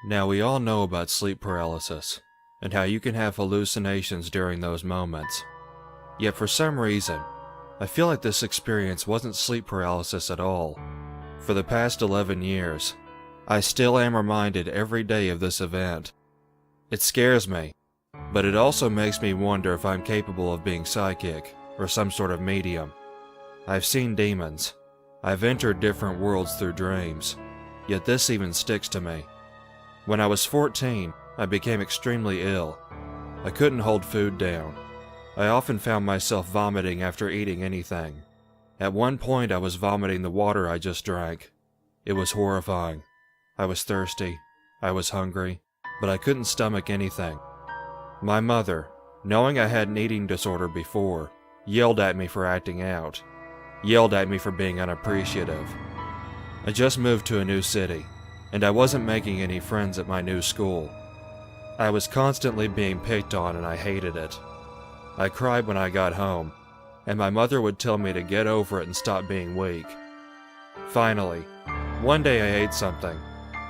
Now, we all know about sleep paralysis, and how you can have hallucinations during those moments. Yet for some reason, I feel like this experience wasn't sleep paralysis at all. For the past 11 years, I still am reminded every day of this event. It scares me, but it also makes me wonder if I'm capable of being psychic, or some sort of medium. I've seen demons. I've entered different worlds through dreams, yet this even sticks to me. When I was 14, I became extremely ill. I couldn't hold food down. I often found myself vomiting after eating anything. At one point, I was vomiting the water I just drank. It was horrifying. I was thirsty. I was hungry, but I couldn't stomach anything. My mother, knowing I had an eating disorder before, yelled at me for acting out. Yelled at me for being unappreciative. I just moved to a new city, and I wasn't making any friends at my new school. I was constantly being picked on and I hated it. I cried when I got home, and my mother would tell me to get over it and stop being weak. Finally, one day I ate something,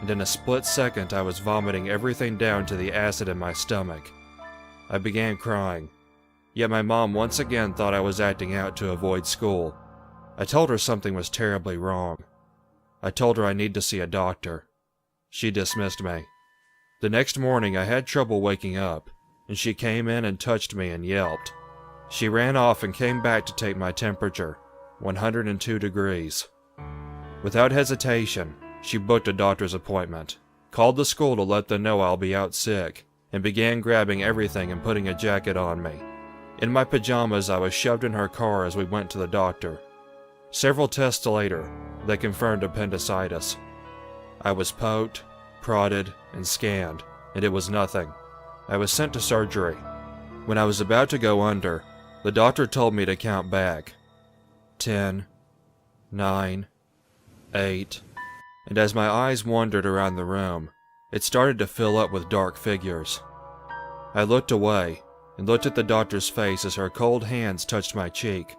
and in a split second I was vomiting everything down to the acid in my stomach. I began crying, yet my mom once again thought I was acting out to avoid school. I told her something was terribly wrong. I told her I need to see a doctor. She dismissed me. The next morning I had trouble waking up, and she came in and touched me and yelped. She ran off and came back to take my temperature, 102 degrees. Without hesitation, she booked a doctor's appointment, called the school to let them know I'll be out sick, and began grabbing everything and putting a jacket on me. In my pajamas, I was shoved in her car as we went to the doctor. Several tests later, they confirmed appendicitis. I was poked, prodded, and scanned, and it was nothing. I was sent to surgery. When I was about to go under, the doctor told me to count back. 10, 9, 8, and as my eyes wandered around the room, it started to fill up with dark figures. I looked away and looked at the doctor's face as her cold hands touched my cheek.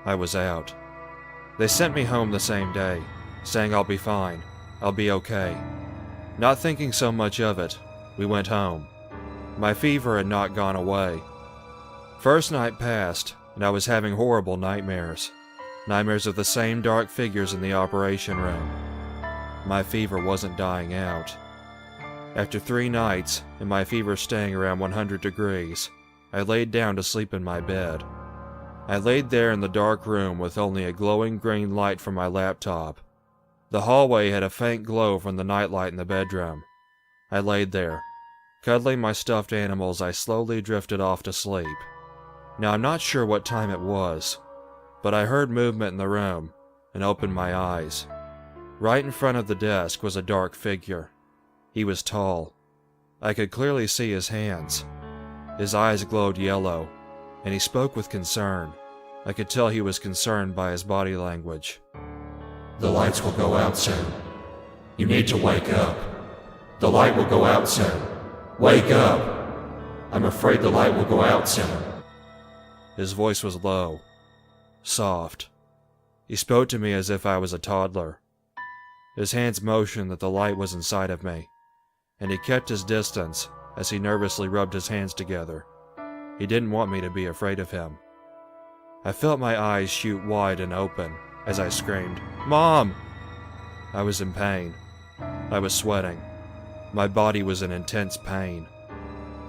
I was out. They sent me home the same day, saying I'll be fine, I'll be okay. Not thinking so much of it, we went home. My fever had not gone away. First night passed, and I was having horrible nightmares. Nightmares of the same dark figures in the operation room. My fever wasn't dying out. After 3 nights, and my fever staying around 100 degrees, I laid down to sleep in my bed. I laid there in the dark room with only a glowing green light from my laptop. The hallway had a faint glow from the nightlight in the bedroom. I laid there. Cuddling my stuffed animals, I slowly drifted off to sleep. Now I'm not sure what time it was, but I heard movement in the room and opened my eyes. Right in front of the desk was a dark figure. He was tall. I could clearly see his hands. His eyes glowed yellow, and he spoke with concern. I could tell he was concerned by his body language. The lights will go out soon. You need to wake up. The light will go out soon. Wake up! I'm afraid the light will go out soon. His voice was low, soft. He spoke to me as if I was a toddler. His hands motioned that the light was inside of me, and he kept his distance as he nervously rubbed his hands together. He didn't want me to be afraid of him. I felt my eyes shoot wide and open as I screamed, "Mom!" I was in pain. I was sweating. My body was in intense pain.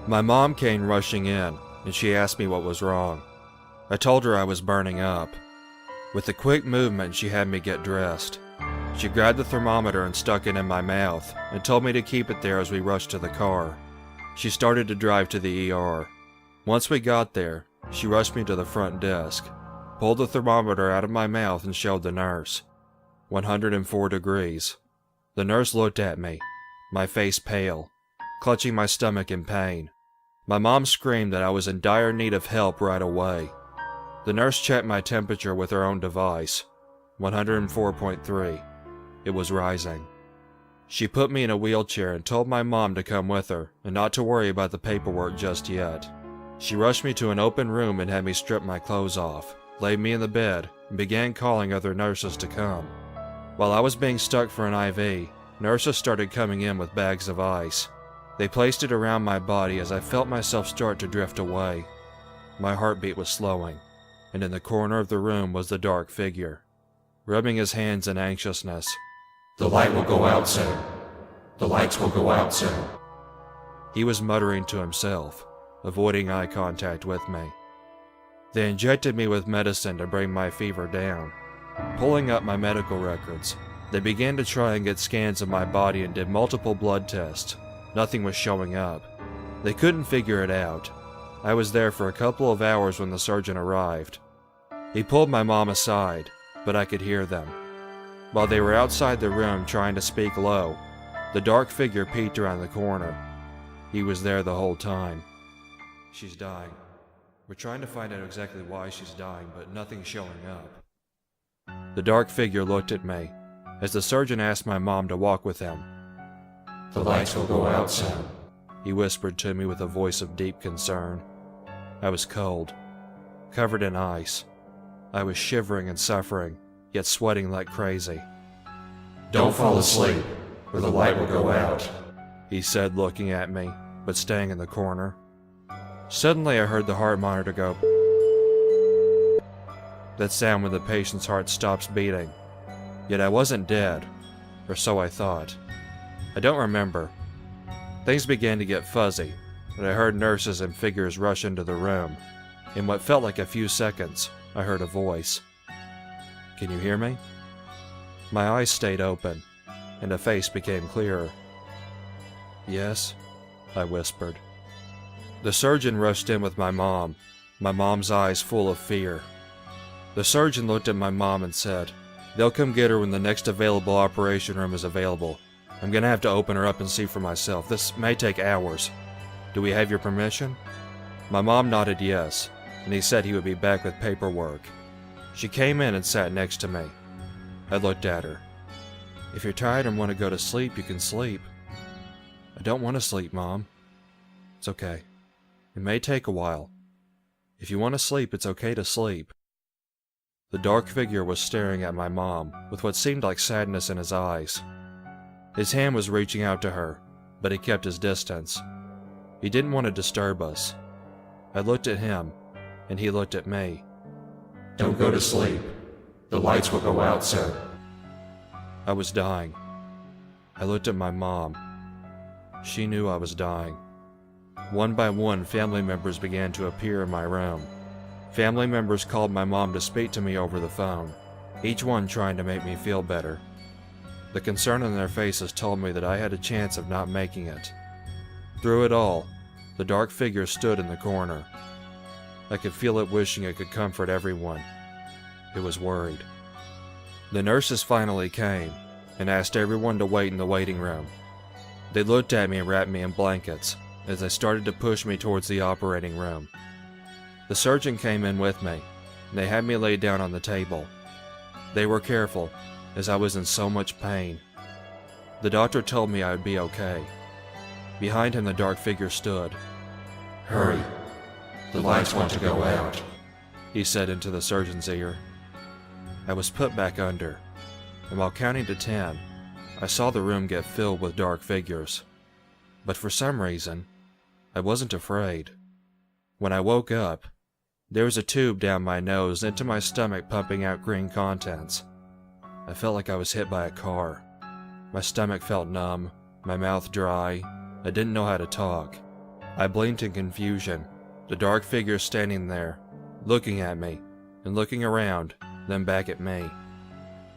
My mom came rushing in, and she asked me what was wrong. I told her I was burning up. With a quick movement, she had me get dressed. She grabbed the thermometer and stuck it in my mouth, and told me to keep it there as we rushed to the car. She started to drive to the ER. Once we got there, she rushed me to the front desk, pulled the thermometer out of my mouth and showed the nurse. 104 degrees. The nurse looked at me, my face pale, clutching my stomach in pain. My mom screamed that I was in dire need of help right away. The nurse checked my temperature with her own device, 104.3. It was rising. She put me in a wheelchair and told my mom to come with her and not to worry about the paperwork just yet. She rushed me to an open room and had me strip my clothes off, laid me in the bed, and began calling other nurses to come. While I was being stuck for an IV, Nurses started coming in with bags of ice. They placed it around my body as I felt myself start to drift away. My heartbeat was slowing, and in the corner of the room was the dark figure, rubbing his hands in anxiousness. The light will go out soon. The lights will go out soon. He was muttering to himself, avoiding eye contact with me. They injected me with medicine to bring my fever down. Pulling up my medical records, they began to try and get scans of my body and did multiple blood tests. Nothing was showing up. They couldn't figure it out. I was there for a couple of hours when the surgeon arrived. He pulled my mom aside, but I could hear them. While they were outside the room trying to speak low, the dark figure peeked around the corner. He was there the whole time. She's dying. We're trying to find out exactly why she's dying, but nothing's showing up. The dark figure looked at me as the surgeon asked my mom to walk with him. The lights will go out soon. He whispered to me with a voice of deep concern. I was cold, covered in ice. I was shivering and suffering, yet sweating like crazy. Don't fall asleep, or the light will go out, he said, looking at me, but staying in the corner. Suddenly I heard the heart monitor go. That sound when the patient's heart stops beating. Yet I wasn't dead, or so I thought. I don't remember. Things began to get fuzzy, but I heard nurses and figures rush into the room. In what felt like a few seconds, I heard a voice. Can you hear me? My eyes stayed open, and the face became clearer. Yes, I whispered. The surgeon rushed in with my mom's eyes full of fear. The surgeon looked at my mom and said, "They'll come get her when the next available operation room is available. I'm gonna have to open her up and see for myself. This may take hours. Do we have your permission?" My mom nodded yes, and he said he would be back with paperwork. She came in and sat next to me. I looked at her. "If you're tired and want to go to sleep, you can sleep." "I don't want to sleep, Mom." "It's okay. It may take a while. If you want to sleep, it's okay to sleep." The dark figure was staring at my mom with what seemed like sadness in his eyes. His hand was reaching out to her, but he kept his distance. He didn't want to disturb us. I looked at him, and he looked at me. Don't go to sleep. The lights will go out soon. I was dying. I looked at my mom. She knew I was dying. One by one, family members began to appear in my room. Family members called my mom to speak to me over the phone, each one trying to make me feel better. The concern on their faces told me that I had a chance of not making it. Through it all, the dark figure stood in the corner. I could feel it wishing it could comfort everyone. It was worried. The nurses finally came and asked everyone to wait in the waiting room. They looked at me and wrapped me in blankets as they started to push me towards the operating room. The surgeon came in with me, and they had me laid down on the table. They were careful, as I was in so much pain. The doctor told me I would be okay. Behind him, the dark figure stood. Hurry. The lights want to go out, he said into the surgeon's ear. I was put back under, and while counting to 10, I saw the room get filled with dark figures. But for some reason, I wasn't afraid. When I woke up, there was a tube down my nose into my stomach pumping out green contents. I felt like I was hit by a car. My stomach felt numb, my mouth dry. I didn't know how to talk. I blinked in confusion, the dark figure standing there, looking at me, and looking around, then back at me.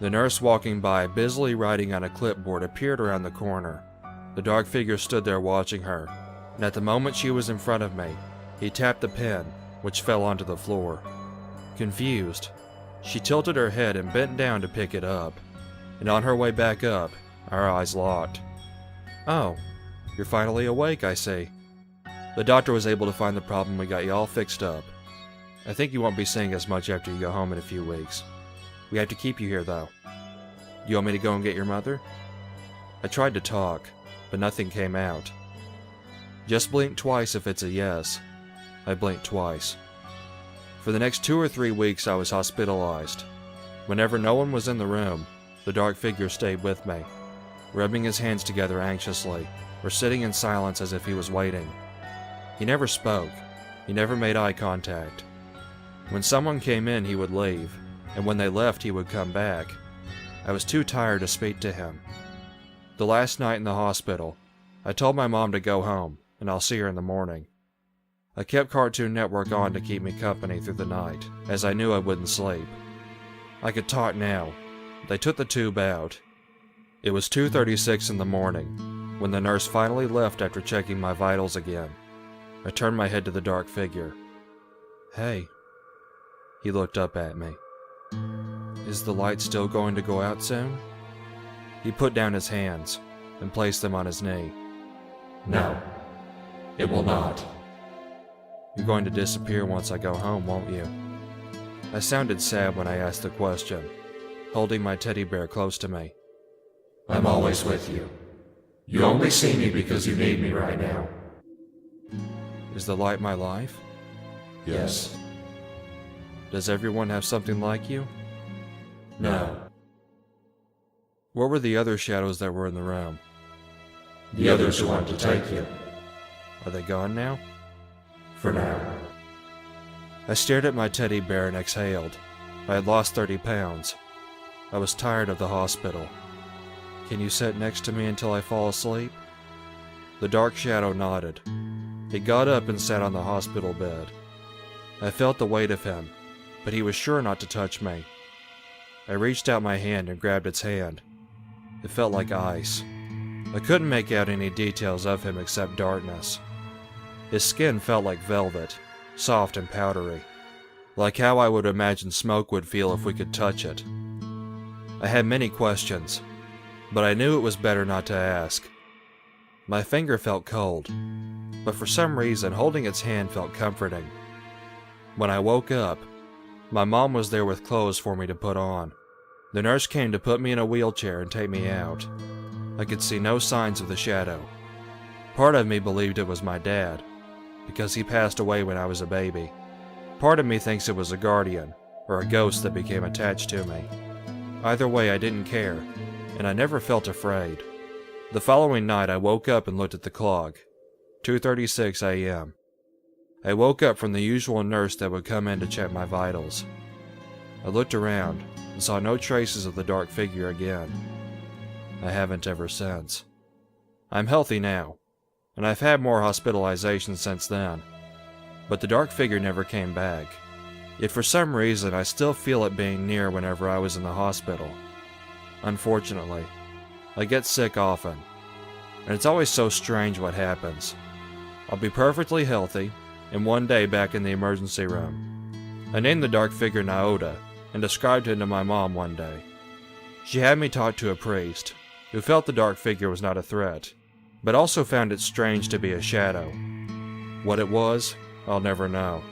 The nurse walking by, busily writing on a clipboard, appeared around the corner. The dark figure stood there watching her, and at the moment she was in front of me, he tapped the pen, which fell onto the floor. Confused, she tilted her head and bent down to pick it up, and on her way back up, our eyes locked. "Oh, you're finally awake, I see. The doctor was able to find the problem. We got you all fixed up. I think you won't be seeing us much after you go home in a few weeks. We have to keep you here, though. You want me to go and get your mother?" I tried to talk, but nothing came out. "Just blink twice if it's a yes." I blinked twice. For the next 2 or 3 weeks I was hospitalized. Whenever no one was in the room, the dark figure stayed with me. rubbing his hands together anxiously, or sitting in silence as if he was waiting. He never spoke. He never made eye contact. When someone came in, he would leave, and when they left, he would come back. I was too tired to speak to him. The last night in the hospital, I told my mom to go home, and I'll see her in the morning. I kept Cartoon Network on to keep me company through the night, as I knew I wouldn't sleep. I could talk now. They took the tube out. It was 2:36 in the morning, when the nurse finally left after checking my vitals again. I turned my head to the dark figure. "Hey." He looked up at me. "Is the light still going to go out soon?" He put down his hands and placed them on his knee. No, it will not. "You're going to disappear once I go home, won't you?" I sounded sad when I asked the question, holding my teddy bear close to me. I'm always with you. You only see me because you need me right now. Is the light my life? Yes. Does everyone have something like you? No. What were the other shadows that were in the room? The others who want to take you. Are they gone now? For now. I stared at my teddy bear and exhaled. I had lost 30 pounds. I was tired of the hospital. "Can you sit next to me until I fall asleep?" The dark shadow nodded. He got up and sat on the hospital bed. I felt the weight of him, but he was sure not to touch me. I reached out my hand and grabbed its hand. It felt like ice. I couldn't make out any details of him except darkness. His skin felt like velvet, soft and powdery, like how I would imagine smoke would feel if we could touch it. I had many questions, but I knew it was better not to ask. My finger felt cold, but for some reason holding its hand felt comforting. When I woke up, my mom was there with clothes for me to put on. The nurse came to put me in a wheelchair and take me out. I could see no signs of the shadow. Part of me believed it was my dad, because he passed away when I was a baby. Part of me thinks it was a guardian, or a ghost that became attached to me. Either way, I didn't care, and I never felt afraid. The following night, I woke up and looked at the clock. 2:36 a.m. I woke up from the usual nurse that would come in to check my vitals. I looked around and saw no traces of the dark figure again. I haven't ever since. I'm healthy now, and I've had more hospitalizations since then, but the dark figure never came back. Yet for some reason I still feel it being near whenever I was in the hospital. Unfortunately, I get sick often, and it's always so strange what happens. I'll be perfectly healthy, and one day back in the emergency room. I named the dark figure Naoda, and described him to my mom one day. She had me talk to a priest, who felt the dark figure was not a threat, but also found it strange to be a shadow. What it was, I'll never know.